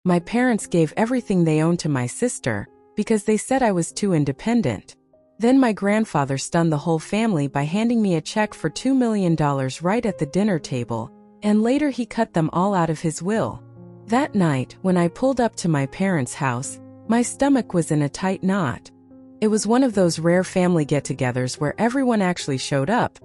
My parents gave everything they owned to my sister because they said I was too independent. Then my grandfather stunned the whole family by handing me a check for $2 million right at the dinner table, and later he cut them all out of his will. That night, when I pulled up to my parents' house, my stomach was in a tight knot. It was one of those rare family get-togethers where everyone actually showed up,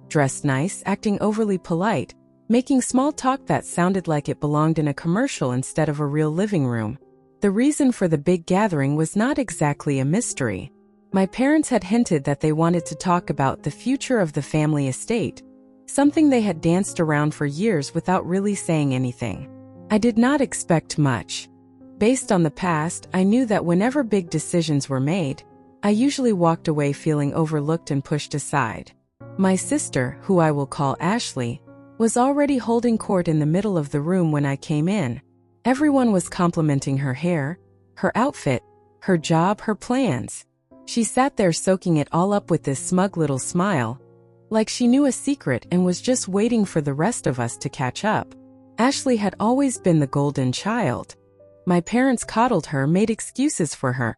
dressed nice, acting overly polite, making small talk that sounded like it belonged in a commercial instead of a real living room. The reason for the big gathering was not exactly a mystery. My parents had hinted that they wanted to talk about the future of the family estate, something they had danced around for years without really saying anything. I did not expect much. Based on the past, I knew that whenever big decisions were made, I usually walked away feeling overlooked and pushed aside. My sister, who I will call Ashley, was already holding court in the middle of the room when I came in. Everyone was complimenting her hair, her outfit, her job, her plans. She sat there soaking it all up with this smug little smile, like she knew a secret and was just waiting for the rest of us to catch up. Ashley had always been the golden child. My parents coddled her, made excuses for her,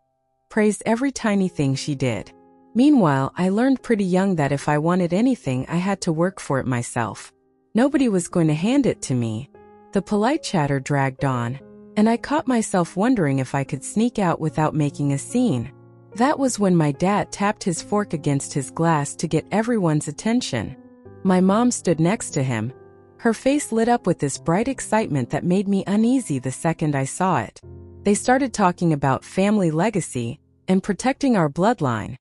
praised every tiny thing she did. Meanwhile, I learned pretty young that if I wanted anything, I had to work for it myself. Nobody was going to hand it to me. The polite chatter dragged on, and I caught myself wondering if I could sneak out without making a scene. That was when my dad tapped his fork against his glass to get everyone's attention. My mom stood next to him. Her face lit up with this bright excitement that made me uneasy the second I saw it. They started talking about family legacy and protecting our bloodline,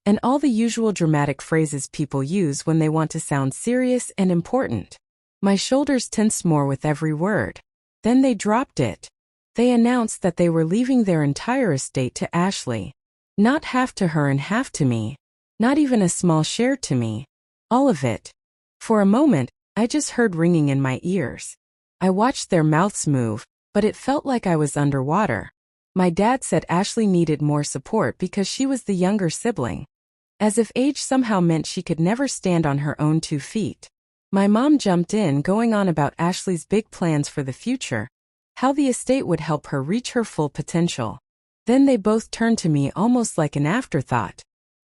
and all the usual dramatic phrases people use when they want to sound serious and important. My shoulders tensed more with every word. Then they dropped it. They announced that they were leaving their entire estate to Ashley. Not half to her and half to me. Not even a small share to me. All of it. For a moment, I just heard ringing in my ears. I watched their mouths move, but it felt like I was underwater. My dad said Ashley needed more support because she was the younger sibling. As if age somehow meant she could never stand on her own 2 feet. My mom jumped in, going on about Ashley's big plans for the future, how the estate would help her reach her full potential. Then they both turned to me almost like an afterthought.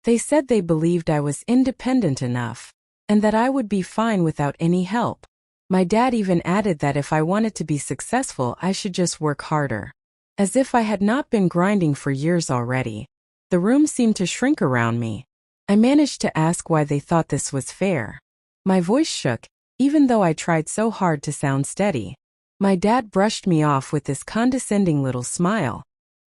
They said they believed I was independent enough, and that I would be fine without any help. My dad even added that if I wanted to be successful, I should just work harder. As if I had not been grinding for years already. The room seemed to shrink around me. I managed to ask why they thought this was fair. My voice shook, even though I tried so hard to sound steady. My dad brushed me off with this condescending little smile.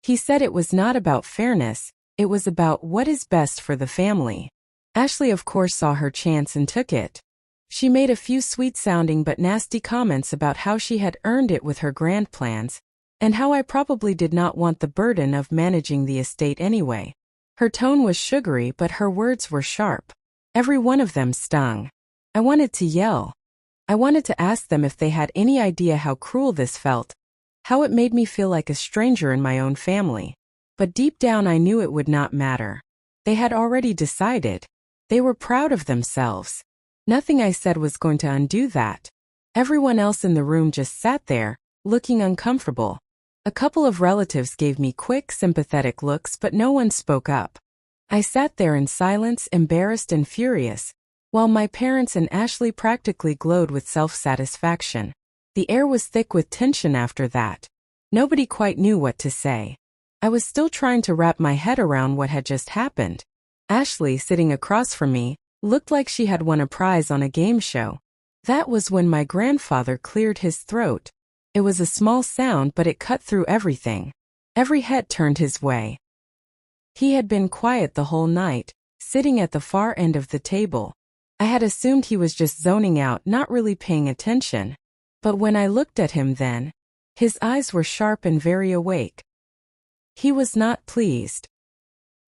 He said it was not about fairness, it was about what is best for the family. Ashley of course saw her chance and took it. She made a few sweet-sounding but nasty comments about how she had earned it with her grand plans, and how I probably did not want the burden of managing the estate anyway. Her tone was sugary, but her words were sharp. Every one of them stung. I wanted to yell. I wanted to ask them if they had any idea how cruel this felt, how it made me feel like a stranger in my own family. But deep down I knew it would not matter. They had already decided. They were proud of themselves. Nothing I said was going to undo that. Everyone else in the room just sat there, looking uncomfortable. A couple of relatives gave me quick, sympathetic looks, but no one spoke up. I sat there in silence, embarrassed and furious, while my parents and Ashley practically glowed with self-satisfaction. The air was thick with tension after that. Nobody quite knew what to say. I was still trying to wrap my head around what had just happened. Ashley, sitting across from me, looked like she had won a prize on a game show. That was when my grandfather cleared his throat. It was a small sound, but it cut through everything. Every head turned his way. He had been quiet the whole night, sitting at the far end of the table. I had assumed he was just zoning out, not really paying attention. But when I looked at him then, his eyes were sharp and very awake. He was not pleased.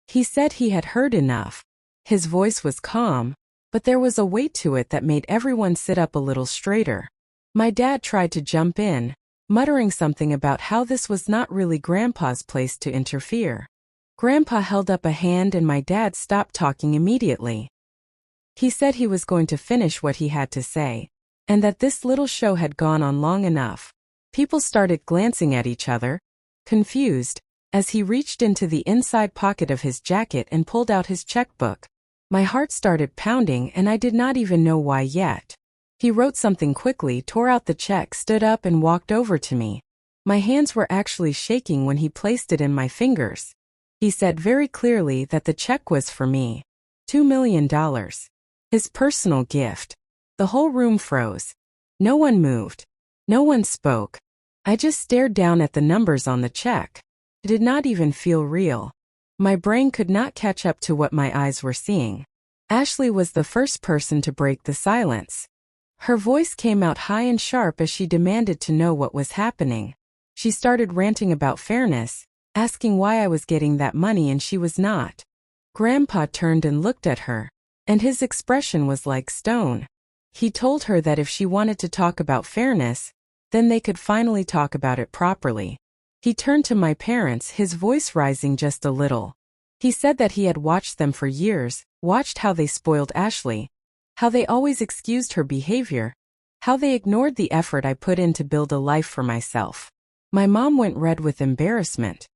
He said he had heard enough. His voice was calm, but there was a weight to it that made everyone sit up a little straighter. My dad tried to jump in, muttering something about how this was not really Grandpa's place to interfere. Grandpa held up a hand and my dad stopped talking immediately. He said he was going to finish what he had to say, and that this little show had gone on long enough. People started glancing at each other, confused, as he reached into the inside pocket of his jacket and pulled out his checkbook. My heart started pounding and I did not even know why yet. He wrote something quickly, tore out the check, stood up and walked over to me. My hands were actually shaking when he placed it in my fingers. He said very clearly that the check was for me. $2 million. His personal gift. The whole room froze. No one moved. No one spoke. I just stared down at the numbers on the check. It did not even feel real. My brain could not catch up to what my eyes were seeing. Ashley was the first person to break the silence. Her voice came out high and sharp as she demanded to know what was happening. She started ranting about fairness, asking why I was getting that money and she was not. Grandpa turned and looked at her, and his expression was like stone. He told her that if she wanted to talk about fairness, then they could finally talk about it properly. He turned to my parents, his voice rising just a little. He said that he had watched them for years, watched how they spoiled Ashley, how they always excused her behavior, how they ignored the effort I put in to build a life for myself. My mom went red with embarrassment.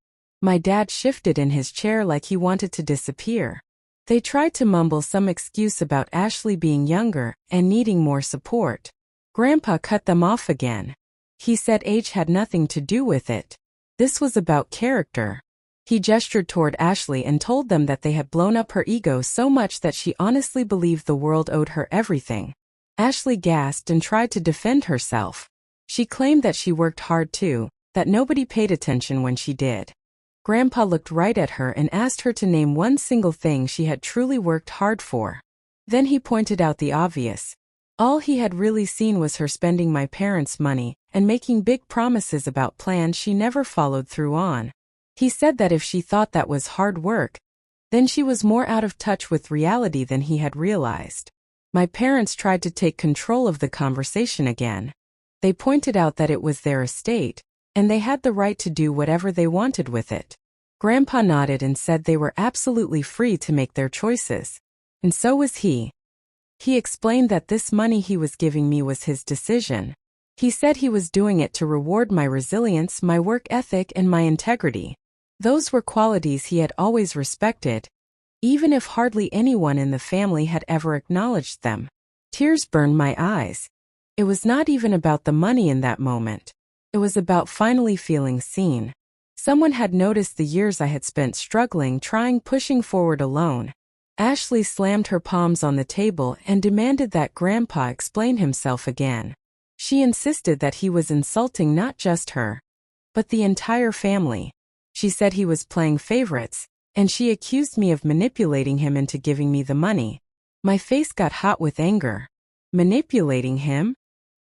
My dad shifted in his chair like he wanted to disappear. They tried to mumble some excuse about Ashley being younger and needing more support. Grandpa cut them off again. He said age had nothing to do with it. This was about character. He gestured toward Ashley and told them that they had blown up her ego so much that she honestly believed the world owed her everything. Ashley gasped and tried to defend herself. She claimed that she worked hard too, that nobody paid attention when she did. Grandpa looked right at her and asked her to name one single thing she had truly worked hard for. Then he pointed out the obvious. All he had really seen was her spending my parents' money and making big promises about plans she never followed through on. He said that if she thought that was hard work, then she was more out of touch with reality than he had realized. My parents tried to take control of the conversation again. They pointed out that it was their estate, and they had the right to do whatever they wanted with it. Grandpa nodded and said they were absolutely free to make their choices. And so was he. He explained that this money he was giving me was his decision. He said he was doing it to reward my resilience, my work ethic, and my integrity. Those were qualities he had always respected, even if hardly anyone in the family had ever acknowledged them. Tears burned my eyes. It was not even about the money in that moment. It was about finally feeling seen. Someone had noticed the years I had spent struggling, trying, pushing forward alone. Ashley slammed her palms on the table and demanded that Grandpa explain himself again. She insisted that he was insulting not just her, but the entire family. She said he was playing favorites, and she accused me of manipulating him into giving me the money. My face got hot with anger. Manipulating him?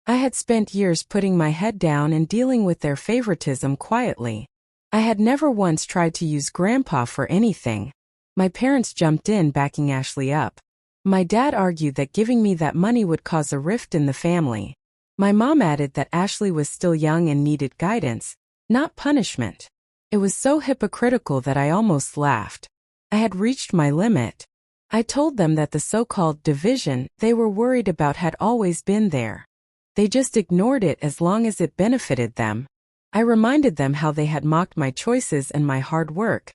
I had spent years putting my head down and dealing with their favoritism quietly. I had never once tried to use Grandpa for anything. My parents jumped in, backing Ashley up. My dad argued that giving me that money would cause a rift in the family. My mom added that Ashley was still young and needed guidance, not punishment. It was so hypocritical that I almost laughed. I had reached my limit. I told them that the so-called division they were worried about had always been there. They just ignored it as long as it benefited them. I reminded them how they had mocked my choices and my hard work,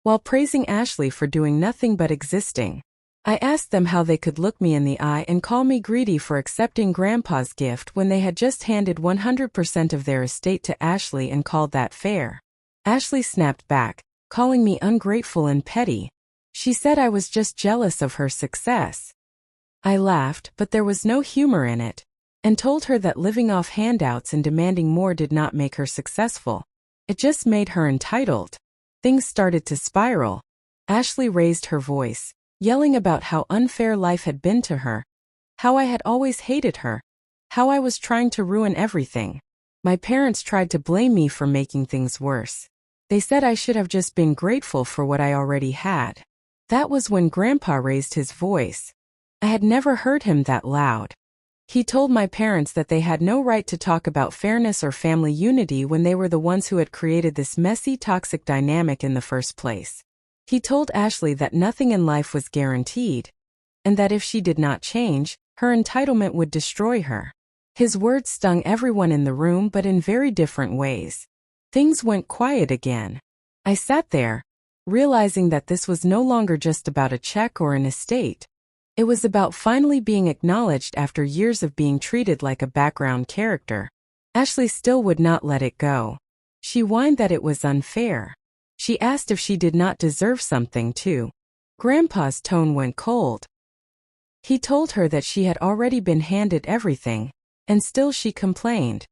while praising Ashley for doing nothing but existing. I asked them how they could look me in the eye and call me greedy for accepting Grandpa's gift when they had just handed 100% of their estate to Ashley and called that fair. Ashley snapped back, calling me ungrateful and petty. She said I was just jealous of her success. I laughed, but there was no humor in it, and told her that living off handouts and demanding more did not make her successful. It just made her entitled. Things started to spiral. Ashley raised her voice, yelling about how unfair life had been to her, how I had always hated her, how I was trying to ruin everything. My parents tried to blame me for making things worse. They said I should have just been grateful for what I already had. That was when Grandpa raised his voice. I had never heard him that loud. He told my parents that they had no right to talk about fairness or family unity when they were the ones who had created this messy, toxic dynamic in the first place. He told Ashley that nothing in life was guaranteed, and that if she did not change, her entitlement would destroy her. His words stung everyone in the room, but in very different ways. Things went quiet again. I sat there, realizing that this was no longer just about a check or an estate. It was about finally being acknowledged after years of being treated like a background character. Ashley still would not let it go. She whined that it was unfair. She asked if she did not deserve something too. Grandpa's tone went cold. He told her that she had already been handed everything, and still she complained.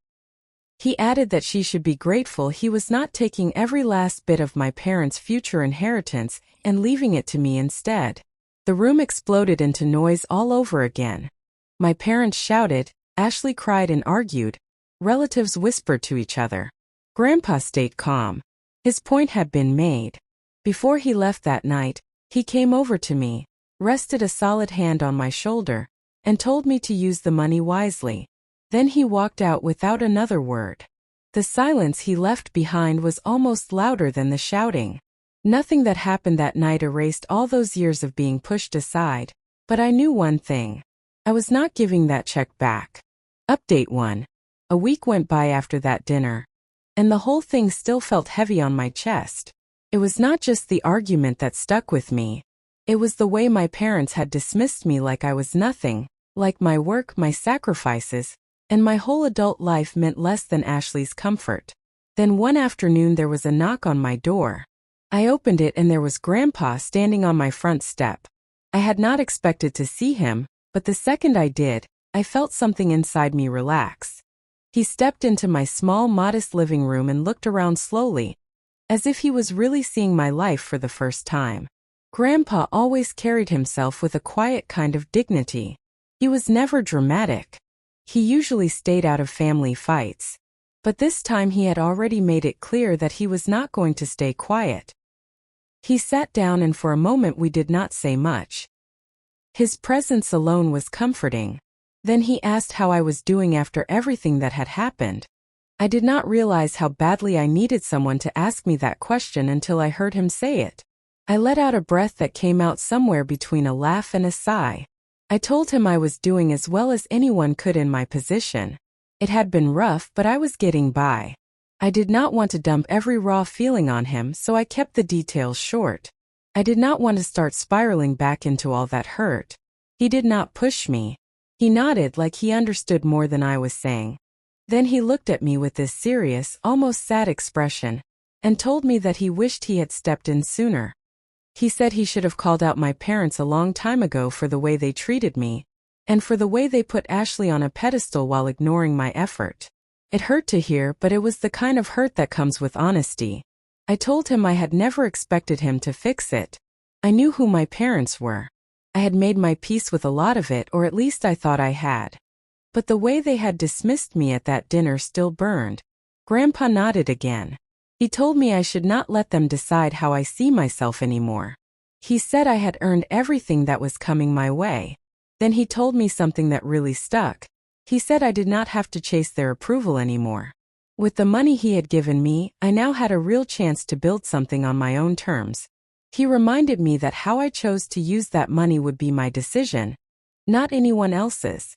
He added that she should be grateful he was not taking every last bit of my parents' future inheritance and leaving it to me instead. The room exploded into noise all over again. My parents shouted, Ashley cried and argued. Relatives whispered to each other. Grandpa stayed calm. His point had been made. Before he left that night, he came over to me, rested a solid hand on my shoulder, and told me to use the money wisely. Then he walked out without another word. The silence he left behind was almost louder than the shouting. Nothing that happened that night erased all those years of being pushed aside, but I knew one thing. I was not giving that check back. Update 1. A week went by after that dinner, and the whole thing still felt heavy on my chest. It was not just the argument that stuck with me. It was the way my parents had dismissed me like I was nothing, like my work, my sacrifices, and my whole adult life meant less than Ashley's comfort. Then one afternoon there was a knock on my door. I opened it and there was Grandpa standing on my front step. I had not expected to see him, but the second I did, I felt something inside me relax. He stepped into my small, modest living room and looked around slowly, as if he was really seeing my life for the first time. Grandpa always carried himself with a quiet kind of dignity. He was never dramatic. He usually stayed out of family fights. But this time he had already made it clear that he was not going to stay quiet. He sat down and for a moment we did not say much. His presence alone was comforting. Then he asked how I was doing after everything that had happened. I did not realize how badly I needed someone to ask me that question until I heard him say it. I let out a breath that came out somewhere between a laugh and a sigh. I told him I was doing as well as anyone could in my position. It had been rough, but I was getting by. I did not want to dump every raw feeling on him, so I kept the details short. I did not want to start spiraling back into all that hurt. He did not push me. He nodded like he understood more than I was saying. Then he looked at me with this serious, almost sad expression, and told me that he wished he had stepped in sooner. He said he should have called out my parents a long time ago for the way they treated me, and for the way they put Ashley on a pedestal while ignoring my effort. It hurt to hear, but it was the kind of hurt that comes with honesty. I told him I had never expected him to fix it. I knew who my parents were. I had made my peace with a lot of it, or at least I thought I had. But the way they had dismissed me at that dinner still burned. Grandpa nodded again. He told me I should not let them decide how I see myself anymore. He said I had earned everything that was coming my way. Then he told me something that really stuck. He said I did not have to chase their approval anymore. With the money he had given me, I now had a real chance to build something on my own terms. He reminded me that how I chose to use that money would be my decision, not anyone else's.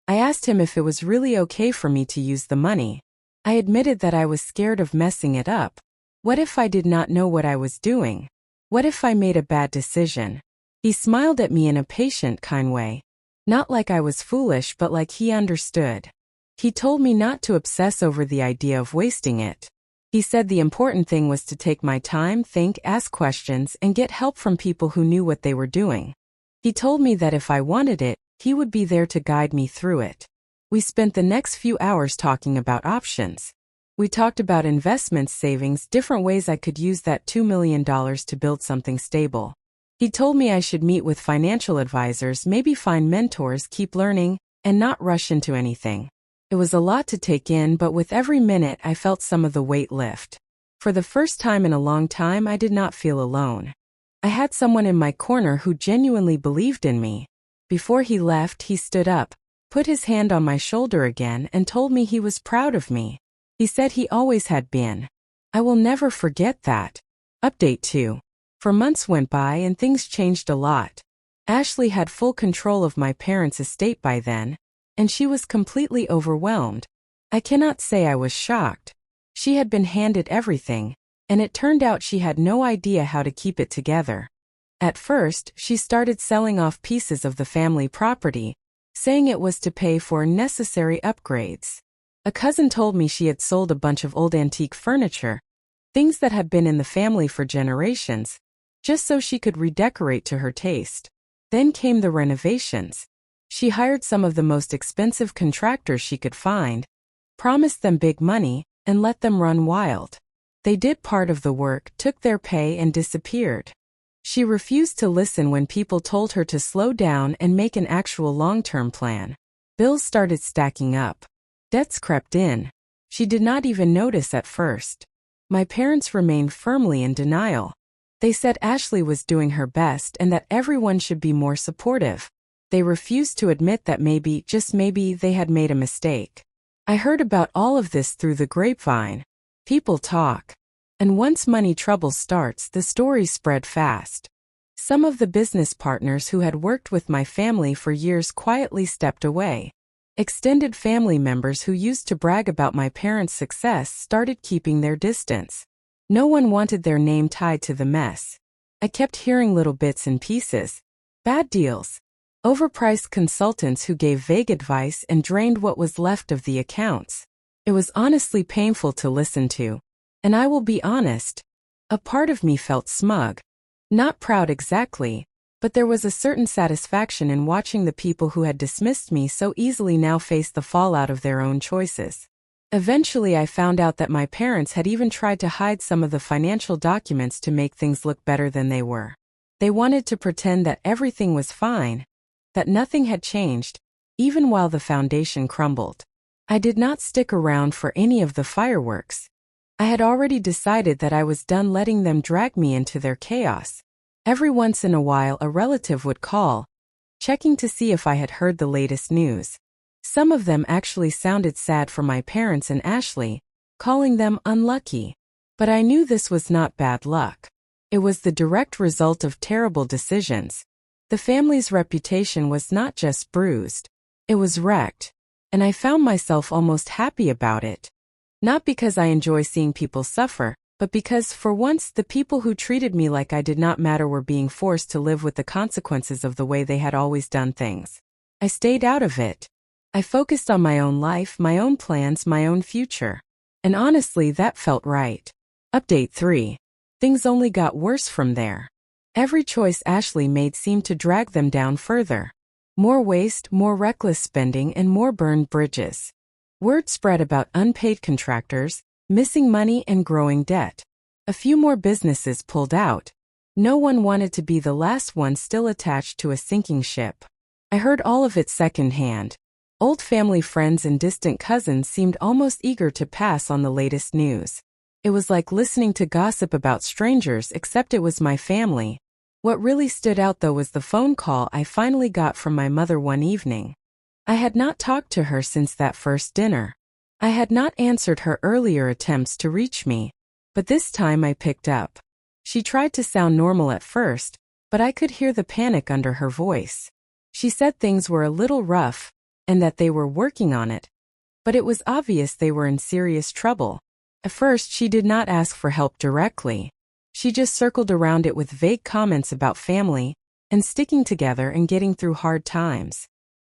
I asked him if it was really okay for me to use the money. I admitted that I was scared of messing it up. What if I did not know what I was doing? What if I made a bad decision? He smiled at me in a patient, kind way. Not like I was foolish, but like he understood. He told me not to obsess over the idea of wasting it. He said the important thing was to take my time, think, ask questions, and get help from people who knew what they were doing. He told me that if I wanted it, he would be there to guide me through it. We spent the next few hours talking about options. We talked about investments, savings, different ways I could use that $2 million to build something stable. He told me I should meet with financial advisors, maybe find mentors, keep learning, and not rush into anything. It was a lot to take in, but with every minute I felt some of the weight lift. For the first time in a long time, I did not feel alone. I had someone in my corner who genuinely believed in me. Before he left, he stood up, put his hand on my shoulder again, and told me he was proud of me. He said he always had been. I will never forget that. Update 2. For months went by and things changed a lot. Ashley had full control of my parents' estate by then, and she was completely overwhelmed. I cannot say I was shocked. She had been handed everything, and it turned out she had no idea how to keep it together. At first, she started selling off pieces of the family property, saying it was to pay for necessary upgrades. A cousin told me she had sold a bunch of old antique furniture, things that had been in the family for generations, just so she could redecorate to her taste. Then came the renovations. She hired some of the most expensive contractors she could find, promised them big money, and let them run wild. They did part of the work, took their pay, and disappeared. She refused to listen when people told her to slow down and make an actual long-term plan. Bills started stacking up. Debts crept in. She did not even notice at first. My parents remained firmly in denial. They said Ashley was doing her best and that everyone should be more supportive. They refused to admit that maybe, just maybe, they had made a mistake. I heard about all of this through the grapevine. People talk. And once money trouble starts, the stories spread fast. Some of the business partners who had worked with my family for years quietly stepped away. Extended family members who used to brag about my parents' success started keeping their distance. No one wanted their name tied to the mess. I kept hearing little bits and pieces. Bad deals. Overpriced consultants who gave vague advice and drained what was left of the accounts. It was honestly painful to listen to. And I will be honest, a part of me felt smug. Not proud exactly, but there was a certain satisfaction in watching the people who had dismissed me so easily now face the fallout of their own choices. Eventually I found out that my parents had even tried to hide some of the financial documents to make things look better than they were. They wanted to pretend that everything was fine, that nothing had changed, even while the foundation crumbled. I did not stick around for any of the fireworks. I had already decided that I was done letting them drag me into their chaos. Every once in a while a relative would call, checking to see if I had heard the latest news. Some of them actually sounded sad for my parents and Ashley, calling them unlucky. But I knew this was not bad luck. It was the direct result of terrible decisions. The family's reputation was not just bruised, it was wrecked, and I found myself almost happy about it. Not because I enjoy seeing people suffer, but because, for once, the people who treated me like I did not matter were being forced to live with the consequences of the way they had always done things. I stayed out of it. I focused on my own life, my own plans, my own future. And honestly, that felt right. Update 3. Things only got worse from there. Every choice Ashley made seemed to drag them down further. More waste, more reckless spending, and more burned bridges. Word spread about unpaid contractors, missing money, and growing debt. A few more businesses pulled out. No one wanted to be the last one still attached to a sinking ship. I heard all of it secondhand. Old family friends and distant cousins seemed almost eager to pass on the latest news. It was like listening to gossip about strangers, except it was my family. What really stood out though was the phone call I finally got from my mother one evening. I had not talked to her since that first dinner. I had not answered her earlier attempts to reach me, but this time I picked up. She tried to sound normal at first, but I could hear the panic under her voice. She said things were a little rough, and that they were working on it. But it was obvious they were in serious trouble. At first she did not ask for help directly. She just circled around it with vague comments about family, and sticking together and getting through hard times.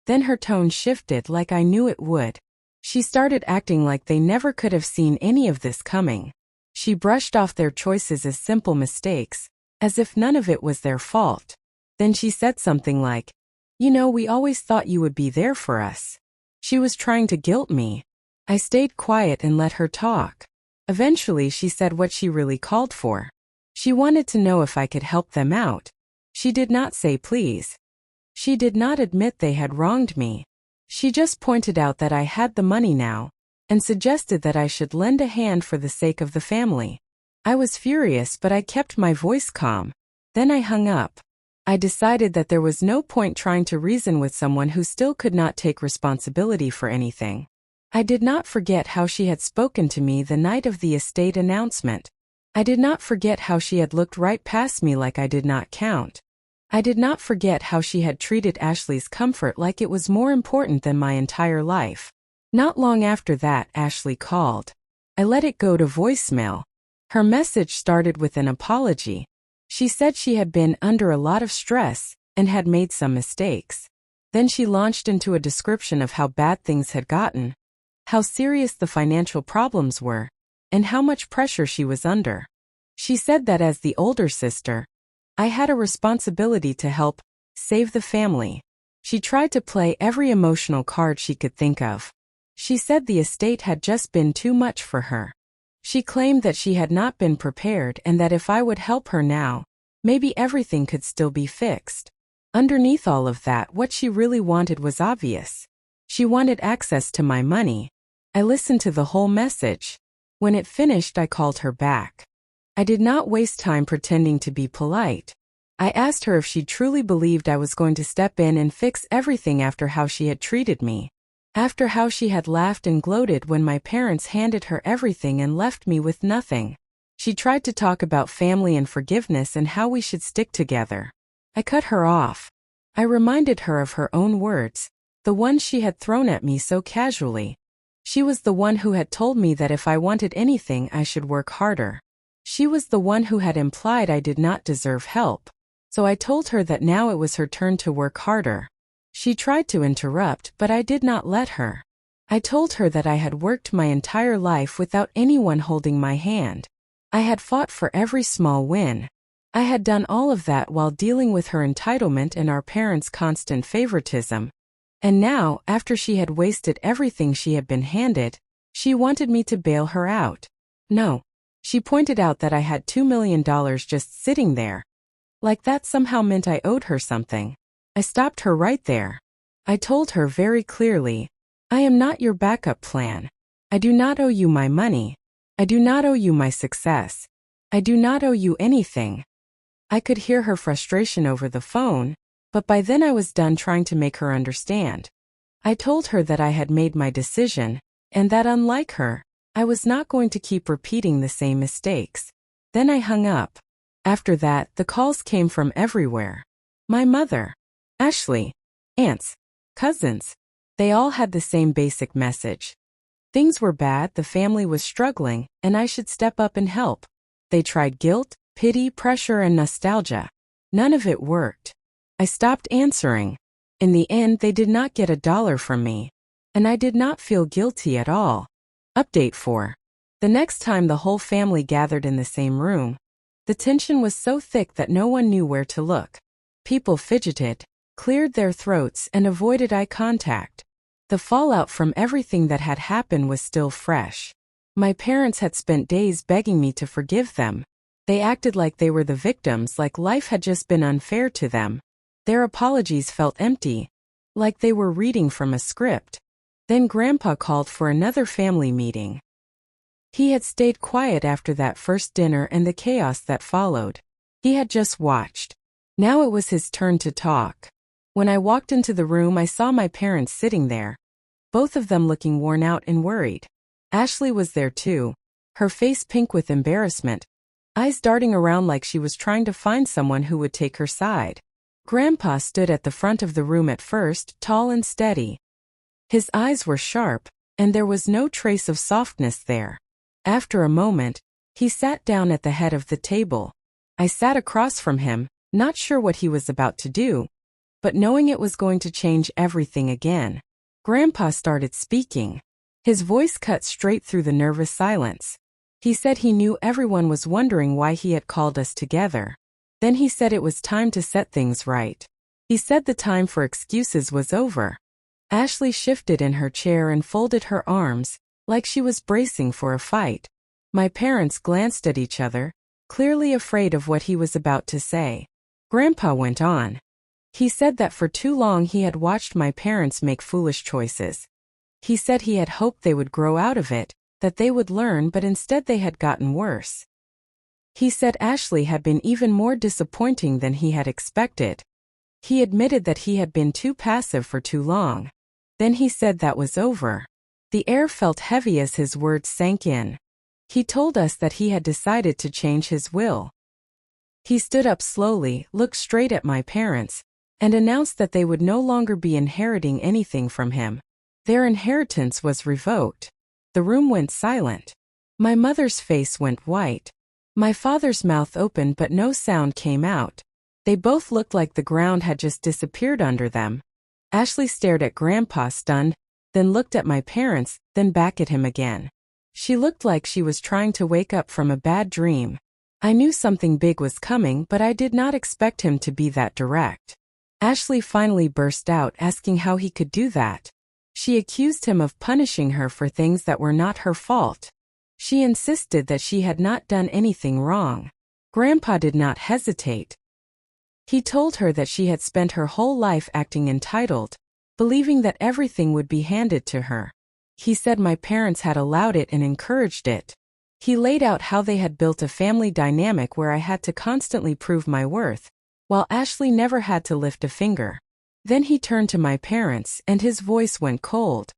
Then her tone shifted like I knew it would. She started acting like they never could have seen any of this coming. She brushed off their choices as simple mistakes, as if none of it was their fault. Then she said something like, "You know, we always thought you would be there for us." She was trying to guilt me. I stayed quiet and let her talk. Eventually she said what she really called for. She wanted to know if I could help them out. She did not say please. She did not admit they had wronged me. She just pointed out that I had the money now, and suggested that I should lend a hand for the sake of the family. I was furious, but I kept my voice calm. Then I hung up. I decided that there was no point trying to reason with someone who still could not take responsibility for anything. I did not forget how she had spoken to me the night of the estate announcement. I did not forget how she had looked right past me like I did not count. I did not forget how she had treated Ashley's comfort like it was more important than my entire life. Not long after that, Ashley called. I let it go to voicemail. Her message started with an apology. She said she had been under a lot of stress and had made some mistakes. Then she launched into a description of how bad things had gotten, how serious the financial problems were, and how much pressure she was under. She said that as the older sister, I had a responsibility to help save the family. She tried to play every emotional card she could think of. She said the estate had just been too much for her. She claimed that she had not been prepared and that if I would help her now, maybe everything could still be fixed. Underneath all of that, what she really wanted was obvious. She wanted access to my money. I listened to the whole message. When it finished, I called her back. I did not waste time pretending to be polite. I asked her if she truly believed I was going to step in and fix everything after how she had treated me. After how she had laughed and gloated when my parents handed her everything and left me with nothing. She tried to talk about family and forgiveness and how we should stick together. I cut her off. I reminded her of her own words, the ones she had thrown at me so casually. She was the one who had told me that if I wanted anything, I should work harder. She was the one who had implied I did not deserve help. So I told her that now it was her turn to work harder. She tried to interrupt, but I did not let her. I told her that I had worked my entire life without anyone holding my hand. I had fought for every small win. I had done all of that while dealing with her entitlement and our parents' constant favoritism. And now, after she had wasted everything she had been handed, she wanted me to bail her out. No. She pointed out that I had $2 million just sitting there. Like that somehow meant I owed her something. I stopped her right there. I told her very clearly, I am not your backup plan. I do not owe you my money. I do not owe you my success. I do not owe you anything. I could hear her frustration over the phone, but by then I was done trying to make her understand. I told her that I had made my decision, and that unlike her, I was not going to keep repeating the same mistakes. Then I hung up. After that, the calls came from everywhere. My mother, Ashley, aunts, cousins. They all had the same basic message. Things were bad, the family was struggling, and I should step up and help. They tried guilt, pity, pressure, and nostalgia. None of it worked. I stopped answering. In the end, they did not get $1 from me. And I did not feel guilty at all. Update 4. The next time the whole family gathered in the same room, the tension was so thick that no one knew where to look. People fidgeted, cleared their throats, and avoided eye contact. The fallout from everything that had happened was still fresh. My parents had spent days begging me to forgive them. They acted like they were the victims, like life had just been unfair to them. Their apologies felt empty, like they were reading from a script. Then Grandpa called for another family meeting. He had stayed quiet after that first dinner and the chaos that followed. He had just watched. Now it was his turn to talk. When I walked into the room, I saw my parents sitting there, both of them looking worn out and worried. Ashley was there too, her face pink with embarrassment, eyes darting around like she was trying to find someone who would take her side. Grandpa stood at the front of the room at first, tall and steady. His eyes were sharp, and there was no trace of softness there. After a moment, he sat down at the head of the table. I sat across from him, not sure what he was about to do, but knowing it was going to change everything again. Grandpa started speaking. His voice cut straight through the nervous silence. He said he knew everyone was wondering why he had called us together. Then he said it was time to set things right. He said the time for excuses was over. Ashley shifted in her chair and folded her arms, like she was bracing for a fight. My parents glanced at each other, clearly afraid of what he was about to say. Grandpa went on. He said that for too long he had watched my parents make foolish choices. He said he had hoped they would grow out of it, that they would learn, but instead they had gotten worse. He said Ashley had been even more disappointing than he had expected. He admitted that he had been too passive for too long. Then he said that was over. The air felt heavy as his words sank in. He told us that he had decided to change his will. He stood up slowly, looked straight at my parents, and announced that they would no longer be inheriting anything from him. Their inheritance was revoked. The room went silent. My mother's face went white. My father's mouth opened but no sound came out. They both looked like the ground had just disappeared under them. Ashley stared at Grandpa stunned, then looked at my parents, then back at him again. She looked like she was trying to wake up from a bad dream. I knew something big was coming, but I did not expect him to be that direct. Ashley finally burst out, asking how he could do that. She accused him of punishing her for things that were not her fault. She insisted that she had not done anything wrong. Grandpa did not hesitate. He told her that she had spent her whole life acting entitled, believing that everything would be handed to her. He said my parents had allowed it and encouraged it. He laid out how they had built a family dynamic where I had to constantly prove my worth, while Ashley never had to lift a finger. Then he turned to my parents and his voice went cold.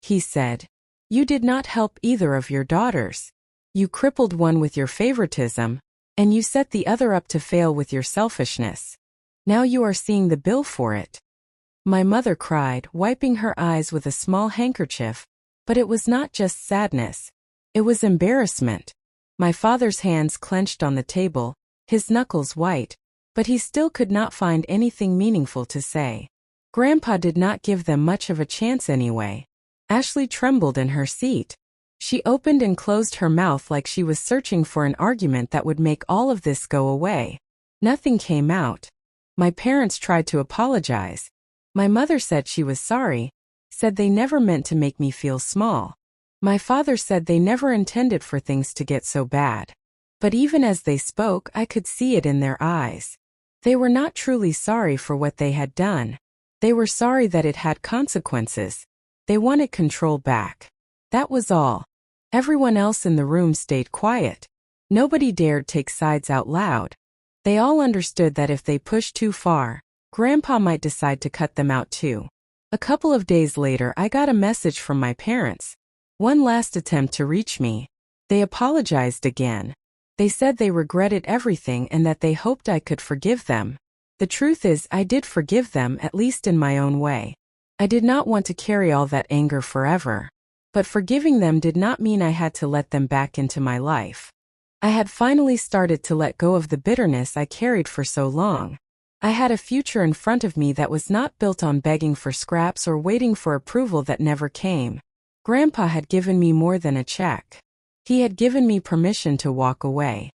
He said, "You did not help either of your daughters. You crippled one with your favoritism, and you set the other up to fail with your selfishness. Now you are seeing the bill for it." My mother cried, wiping her eyes with a small handkerchief, but it was not just sadness. It was embarrassment. My father's hands clenched on the table, his knuckles white, but he still could not find anything meaningful to say. Grandpa did not give them much of a chance anyway. Ashley trembled in her seat. She opened and closed her mouth like she was searching for an argument that would make all of this go away. Nothing came out. My parents tried to apologize. My mother said she was sorry, said they never meant to make me feel small. My father said they never intended for things to get so bad. But even as they spoke, I could see it in their eyes. They were not truly sorry for what they had done. They were sorry that it had consequences. They wanted control back. That was all. Everyone else in the room stayed quiet. Nobody dared take sides out loud. They all understood that if they pushed too far, Grandpa might decide to cut them out too. A couple of days later, I got a message from my parents. One last attempt to reach me. They apologized again. They said they regretted everything and that they hoped I could forgive them. The truth is, I did forgive them, at least in my own way. I did not want to carry all that anger forever. But forgiving them did not mean I had to let them back into my life. I had finally started to let go of the bitterness I carried for so long. I had a future in front of me that was not built on begging for scraps or waiting for approval that never came. Grandpa had given me more than a check. He had given me permission to walk away.